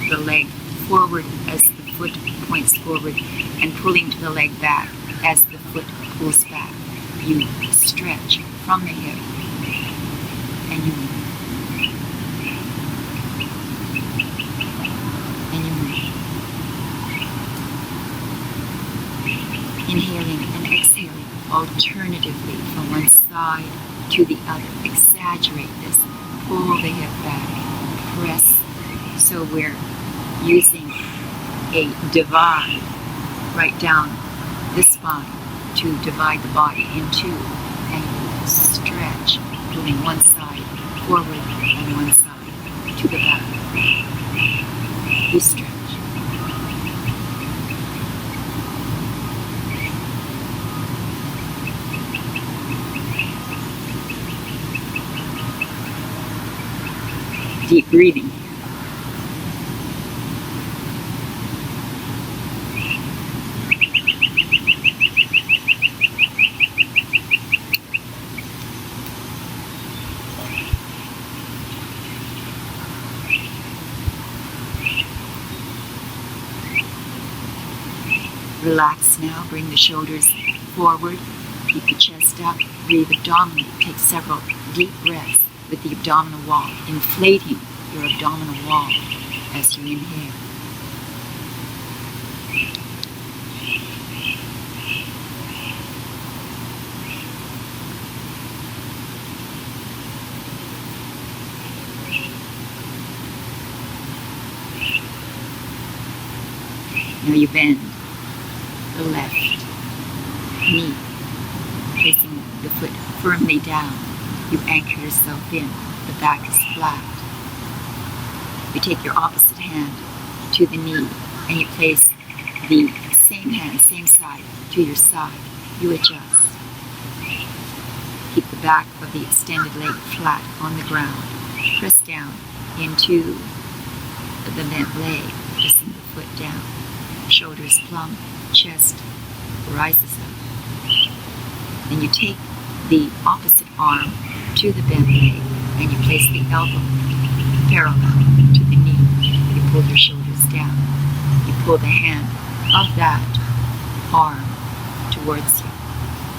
[SPEAKER 1] the leg forward as the foot points forward and pulling the leg back as the foot pulls back. You stretch from the hip and you move. And you move. Inhaling and exhaling alternatively from one side to the other. Exaggerate this. Pull the hip back. Press. So we're using a divide right down the spine to divide the body in two, and you stretch, pulling one side forward and one side to the back. You stretch. Deep breathing. Relax now, bring the shoulders forward, keep the chest up, breathe abdominally, take several deep breaths with the abdominal wall, inflating your abdominal wall as you inhale. Now you bend the left knee, placing the foot firmly down. You anchor yourself in. The back is flat. You take your opposite hand to the knee and you place the same hand, same side to your side. You adjust. Keep the back of the extended leg flat on the ground. Press down into the bent leg, pressing the foot down. Shoulders plump, chest rises up. Then you take the opposite arm to the bent leg and you place the elbow parallel to the knee. You pull your shoulders down. You pull the hand of that arm towards you.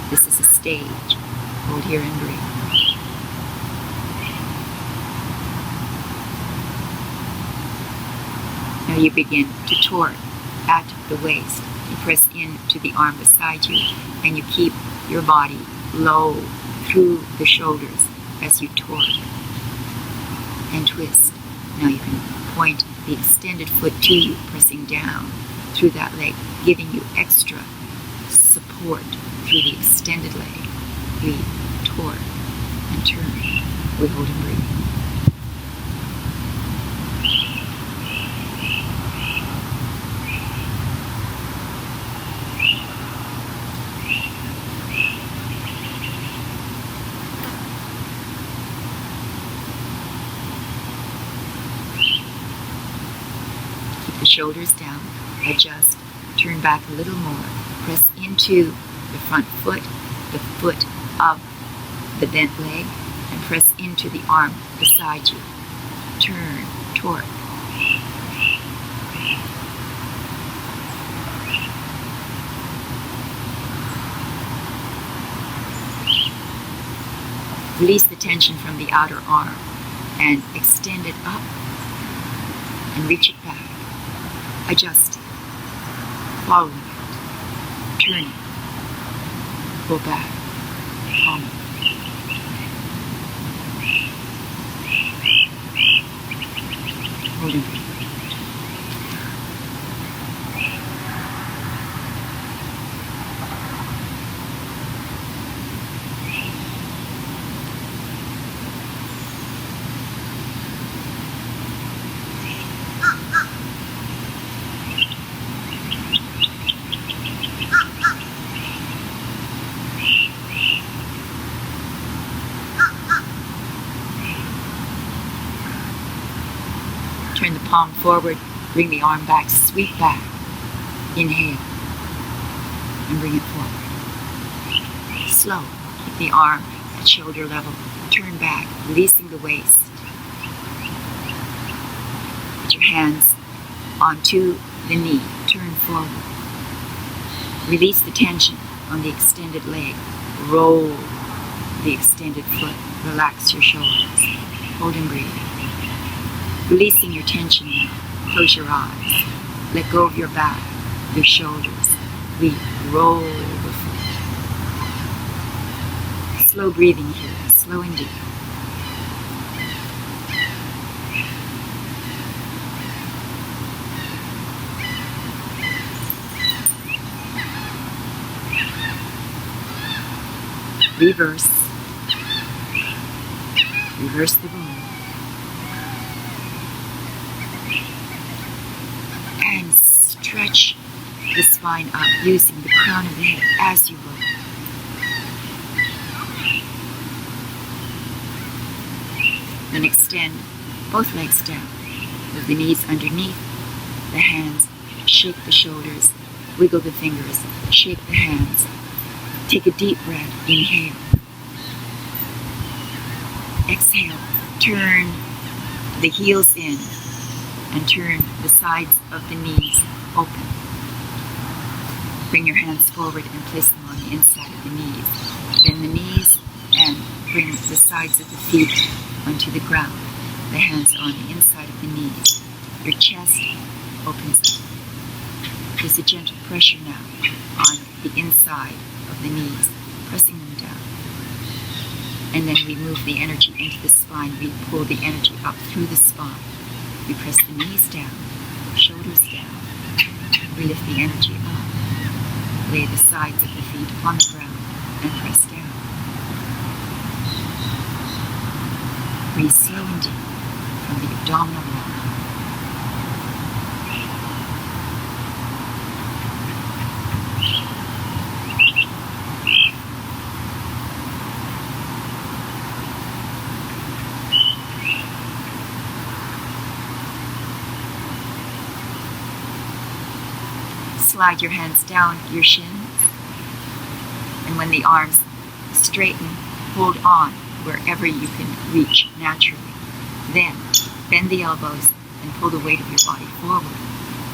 [SPEAKER 1] This is a stage. Hold here and breathe. Now you begin to torque at the waist. You press into the arm beside you and you keep your body low through the shoulders as you torque and twist. Now you can point the extended foot to you, pressing down through that leg, giving you extra support through the extended leg. We torque and turn. We hold and breathe. The shoulders down, adjust, turn back a little more, press into the front foot, the foot of the bent leg and press into the arm beside you. Turn, torque. Release the tension from the outer arm and extend it up and reach it back. Adjust it. Following it. Turn it. Go back. Palm it. Holding it. Turn the palm forward, bring the arm back, sweep back. Inhale, and bring it forward. Slow, keep the arm at shoulder level. Turn back, releasing the waist. Put your hands onto the knee, turn forward. Release the tension on the extended leg. Roll the extended foot, relax your shoulders. Hold and breathe. Releasing your tension now. Close your eyes. Let go of your back, your shoulders. We roll the foot. Slow breathing here, slow and deep. Reverse. Reverse the roll. And stretch the spine up using the crown of the head as you roll. Then extend both legs down. With the knees underneath, the hands, shake the shoulders, wiggle the fingers, shake the hands. Take a deep breath. Inhale. Exhale. Turn the heels in and turn the sides of the knees open. Bring your hands forward and place them on the inside of the knees. Bend the knees and bring the sides of the feet onto the ground. The hands on the inside of the knees. Your chest opens up. There's a gentle pressure now on the inside of the knees, pressing them down. And then we move the energy into the spine. We pull the energy up through the spine. We press the knees down, shoulders down. We lift the energy up. Lay the sides of the feet on the ground and press down. Breathe slow and deep from the abdominal wall. Slide your hands down your shins, and when the arms straighten, hold on wherever you can reach naturally. Then bend the elbows and pull the weight of your body forward.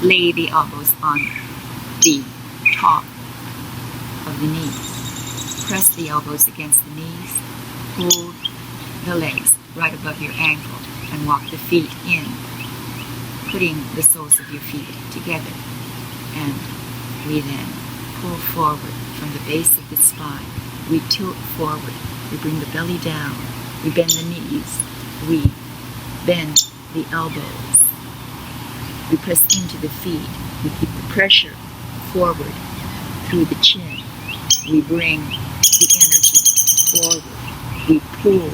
[SPEAKER 1] Lay the elbows on the top of the knees. Press the elbows against the knees. Hold the legs right above your ankle and walk the feet in, putting the soles of your feet together. And we then pull forward from the base of the spine. We tilt forward. We bring the belly down. We bend the knees. We bend the elbows. We press into the feet. We keep the pressure forward through the chin. We bring the energy forward. We pull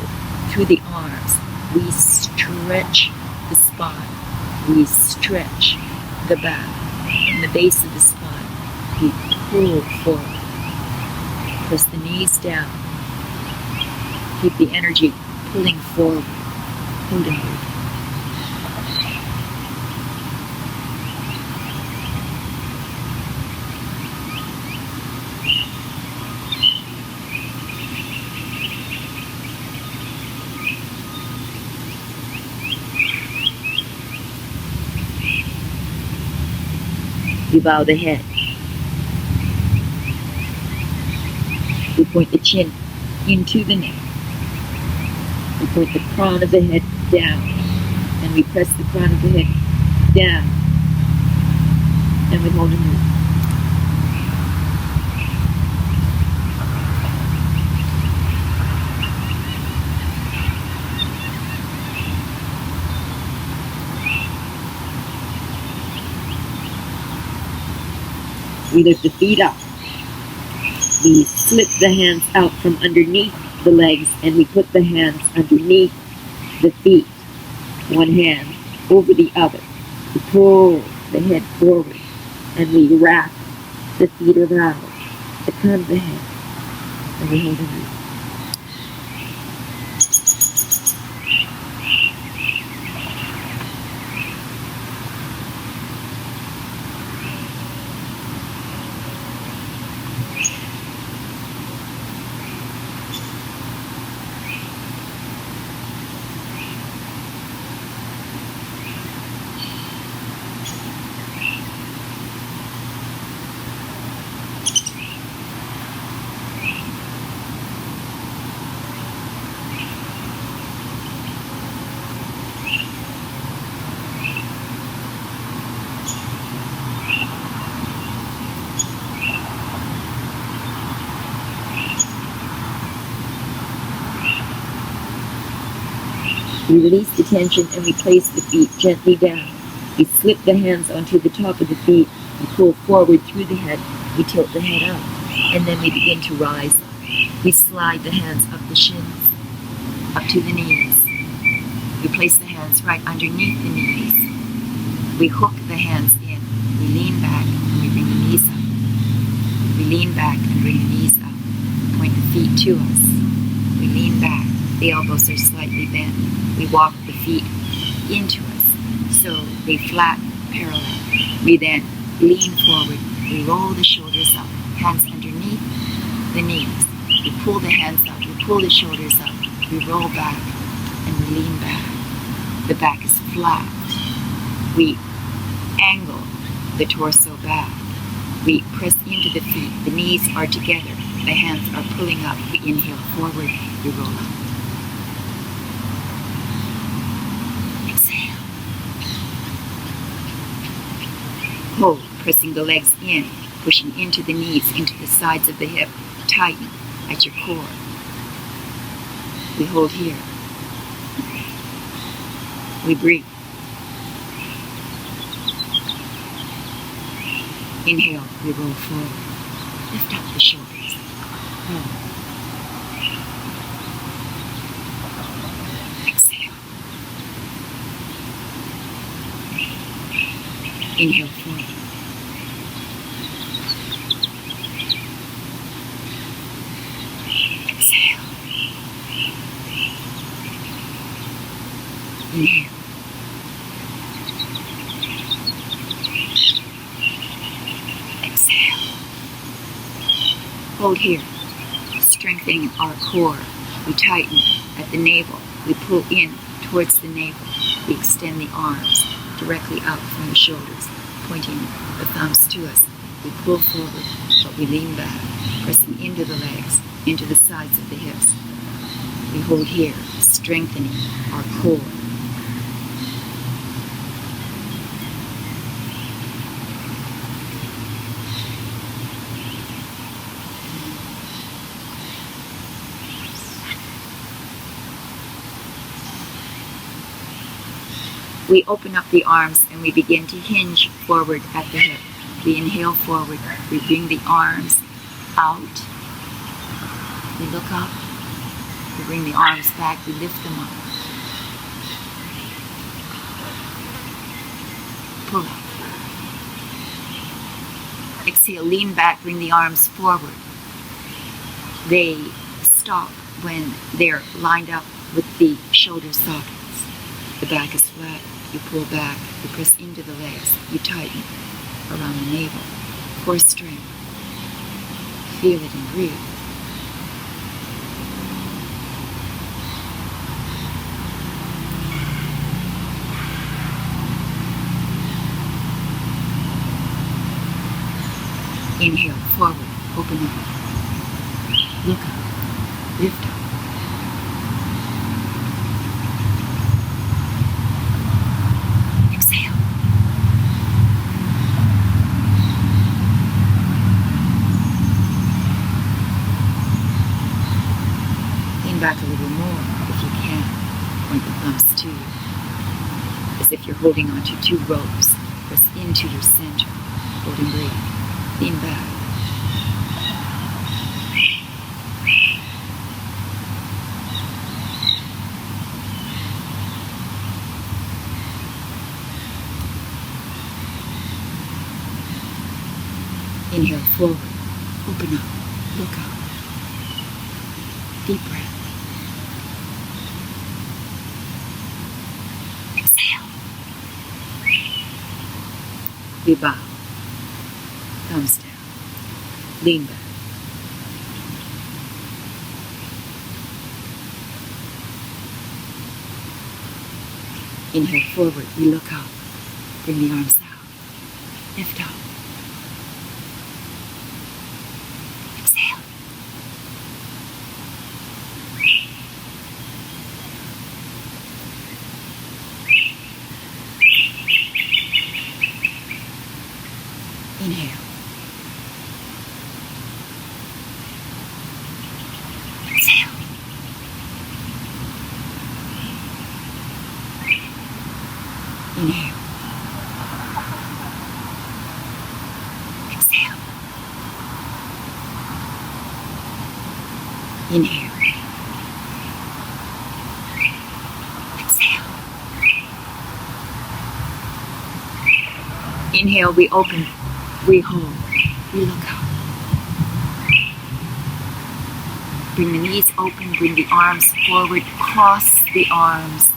[SPEAKER 1] through the arms. We stretch the spine. We stretch the back. From the base of the spine, we pull forward. Press the knees down. Keep the energy pulling forward. Hold and breathe.
[SPEAKER 2] We bow the head. We point the chin into the neck. We point the crown of the head down. And we press the crown of the head down. And we hold and move. We lift the feet up. We slip the hands out from underneath the legs and we put the hands underneath the feet. One hand over the other. We pull the head forward and we wrap the feet around the crown of the head. And we hold it. We release the tension and we place the feet gently down. We slip the hands onto the top of the feet and pull forward through the head. We tilt the head up and then we begin to rise. We slide the hands up the shins, up to the knees. We place the hands right underneath the knees. We hook the hands in. We lean back and we bring the knees up. We lean back and bring the knees up. Point the feet to us. We lean back. The elbows are slightly bent. We walk the feet into us so they flat parallel. We then lean forward. We roll the shoulders up. Hands underneath the knees. We pull the hands up. We pull the shoulders up. We roll back and we lean back. The back is flat. We angle the torso back. We press into the feet. The knees are together. The hands are pulling up. We inhale forward. We roll up. Exhale. Hold, pressing the legs in, pushing into the knees, into the sides of the hip. Tighten at your core. We hold here. We breathe. Inhale, we roll forward. Lift up the shoulders. Exhale. Inhale forward. Exhale. Inhale. Exhale. Hold here, strengthening our core. We tighten at the navel. We pull in towards the navel. We extend the arms directly out from the shoulders, pointing the thumbs to us. We pull forward, but we lean back, pressing into the legs, into the sides of the hips. We hold here, strengthening our core. We open up the arms and we begin to hinge forward at the hip. We inhale forward. We bring the arms out. We look up. We bring the arms back. We lift them up. Pull up. Exhale, lean back, bring the arms forward. They stop when they're lined up with the shoulder sockets. The back is flat. You pull back, you press into the legs, you tighten around the navel. Core strength. Feel it and breathe.
[SPEAKER 1] Inhale, forward, open up. Look up, lift up. Exhale. Lean back a little more if you can. Point the thumbs to you, as if you're holding onto two ropes. Press into your center. Hold and breathe. Lean back. Inhale forward. Open up. Look up. Deep breath. Exhale. We bow. Thumbs down. Lean back. Inhale forward. We look up. Bring the arms out. Lift up. Exhale. Inhale. Exhale. Inhale. Exhale. Inhale. Exhale. Inhale, we open, we hold, we look up. Bring the knees open, bring the arms forward, cross the arms.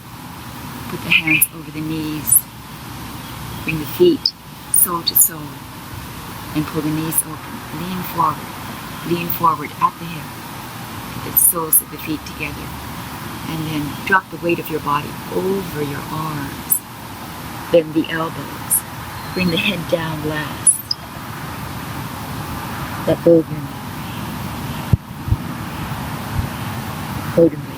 [SPEAKER 1] Put the hands over the knees. Bring the feet sole to sole and pull the knees open. Lean forward at the hip. Put the soles of the feet together. And then drop the weight of your body over your arms. Bend the elbows. Bring the head down last. Let go of your knee. Hold and breathe.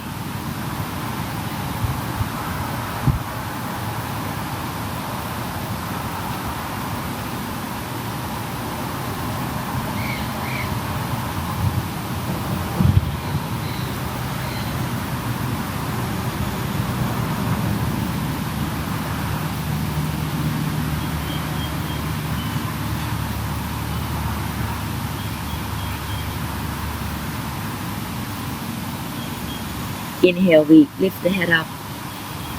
[SPEAKER 1] Inhale, we lift the head up,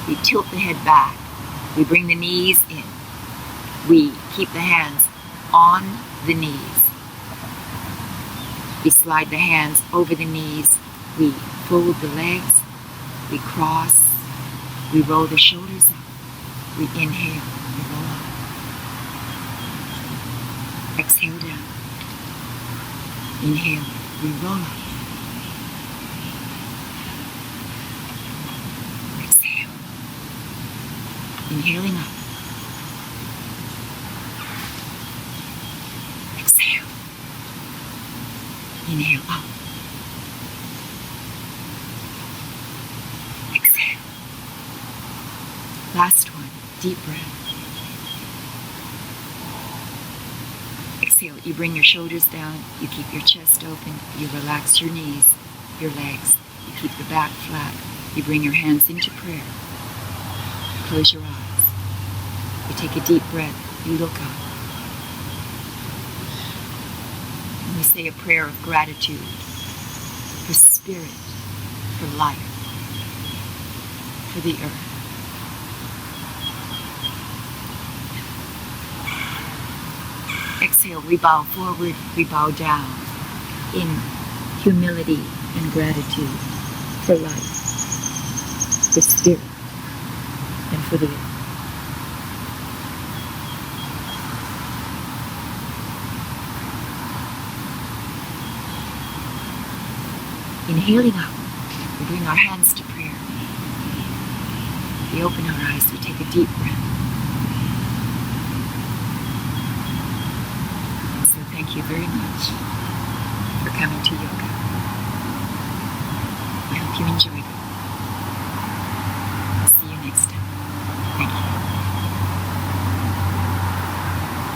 [SPEAKER 1] we tilt the head back, we bring the knees in, we keep the hands on the knees, we slide the hands over the knees, we fold the legs, we cross, we roll the shoulders up, we inhale, we roll up, exhale down, inhale, we roll up. Inhaling up. Exhale. Inhale up. Exhale. Last one. Deep breath. Exhale. You bring your shoulders down. You keep your chest open. You relax your knees, your legs. You keep the back flat. You bring your hands into prayer. Close your eyes. You take a deep breath. You look up. And we say a prayer of gratitude for spirit, for life, for the earth. Exhale, we bow forward, we bow down in humility and gratitude for life, for spirit, and for the earth. Inhaling up, we bring our hands to prayer. We open our eyes, we take a deep breath. So thank you very much for coming to yoga. I hope you enjoy.